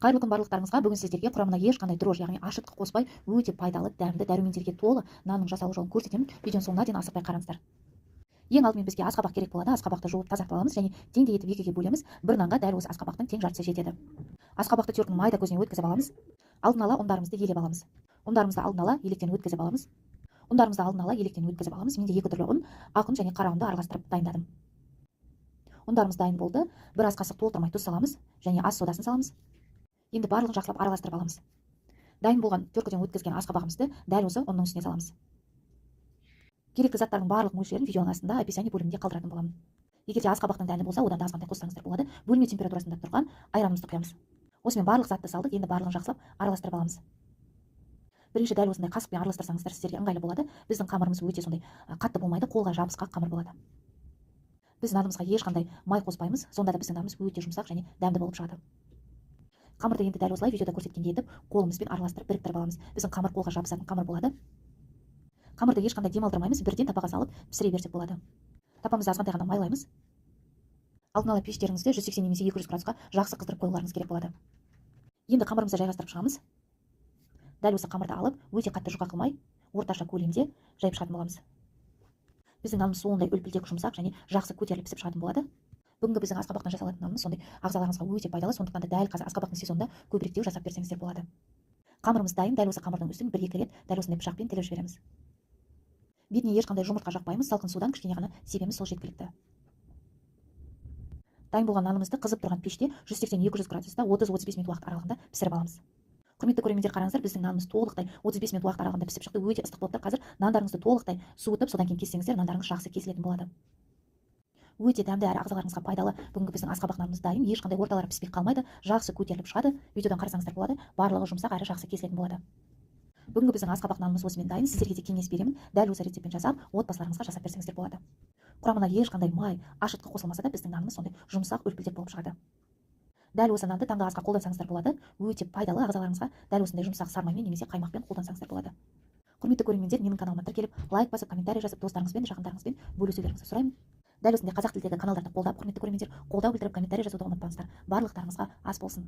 Қайырлы күн барлықтарыңызға. Бүгін сіздерге құрамына ешқандай дрожь, яғни ашытқы қоспай, өте пайдалы, дәмді, дәрумендерге толы нанның жасалу жолын көрсетемін. Видеоның соңына дейін асықпай қараңыздар. Ең алдымен бізге асқабақ керек болады. Асқабақты жуып тазартып аламыз және теңдей етіп екіге бөлеміз. Бір нанға дәл осы асқабақтың тең жартысы жетеді. Асқабақты тердің майда көзінен өткізіп аламыз. Алдын ала ұндарымызды елеп аламыз. Ұндарымызды алдын ала електен өткізіп аламыз. Менде екі түрлі ұн, ақ ұн және қара ұнды араластырып дайындадым. Ұндарымыз дайын болды. Бір ас қасық толтырмай тұз саламыз және ас содасын саламыз. Енді барлығын жақсылап араластырып аламыз. Дайын болған теркіден өткізген асқабағымызды дәл осы ұнның үстіне саламыз. Керекті заттардың барлық мөлшерін видеоның астында описание бөлімінде қалдыратын боламын. Егер де асқабақтың дәмді болса, одан да азғантай қоссаңыздар болады. Бөлме температурасында тұрған айранымызды құямыз. Осымен барлық затты салдық, енді барлығын жақсылап араластырып аламыз. Бірінші дәл осындай қасықпен араластырсаңыздар сіздерге ыңғайлы болады. Біздің қамырымыз өте сондай қатты болмайды, қолға жабысқақ қамыр болады. Біз нанымызға ешқандай май қоспаймыз, сонда да біздің нанымыз өте жұмсақ және дәмді болып шығады. Қамырды енді дәл осылай видеода көрсеткендей етіп қолымызбен араластырып біріктіріп аламыз. Біздің қамыр қолға жабысатын қамыр болады. Қамырды ешқандай демалдырмаймыз, бірден тапаға салып пісіре берсек болады. Тапамызды азғантай ғана майлаймыз. Алдын ала пештеріңізді 180 немесе 200 градусқа жақсы қыздырып қоюларыңыз керек болады. Енді қамырымызды жайғастырып шығамыз. Дәл осы қамырды алып, өте қатты жұқа қылмай, орташа көлемде жайып шығатын боламыз. Біздің нанымыз сондай үлпілдек жұмсақ және жақсы көтеріліп пісіп шығатын болады. Бүгінгі біздің асқабақтан жасалатын нанымыз сондай ағзаларыңызға өте пайдалы, сондықтан да дәл қазір асқабақтың сезонында көбіректеу жасап берсеңіздер болады. Қамырымыз дайын, дәл осы қамырдың үстін 1-2 рет дәл осындай пышақпен тіліп жібереміз. Бетіне ешқандай жұмыртқа жақпаймыз, салқын судан кішкене ғана себеміз, сол жеткілікті. Дайын болған нанымызды қызып тұрған пеште 180-200 градуста 30-35 минут уақыт аралығында пісіріп аламыз. Құрметті көрермендер, қараңыздар, біздің нанымыз толықтай 35 минут уақыт аралығында пісіп шықты, өте ыстық болып тұр. Қазір нандарыңызды толықтай суытып, содан кейін кессеңіздер, нандарыңыз жақсы кесілетін болады. Өте дәмді әрі ағзаларыңызға пайдалы бүгінгі біздің асқабақ нанымыз дайын, ешқандай орталары піспей қалмайды, жақсы көтеріліп шығады. Видеодан қарасаңыздар болады, барлығы жұмсақ әрі жақсы кесілетін болады. Бүгінгі біздің асқабақ нанымыз осымен дайын. Сіздерге де кеңес беремін, дәл осы рецептпен жасап, отбасыларыңызға жасап берсеңіздер болады. Құрамына ешқандай май, ашытқы қосылмаса да біздің нанымыз сондай жұмсақ үлпілдек болып шығады. Дәл осы нанды таңғы асқа қолдансаңыздар болады, өте пайдалы, ағзаларыңызға дәл осындай жұмсақ сармаймен немесе қаймақпен қолдансаңыздар болады. Құрметті көрермендер, менің каналыма тіркеліп, лайк басып, комментарий жазып, достарыңызбен, жақындарыңызбен бөлісулеріңізді сұраймын. Дәл осындай қазақ тілдегі каналдарды қолдап, құрметті көрермендер, қолдау білдіріп, комментарий жазуды ұмытпаңыздар. Барлықтарыңызға ас болсын.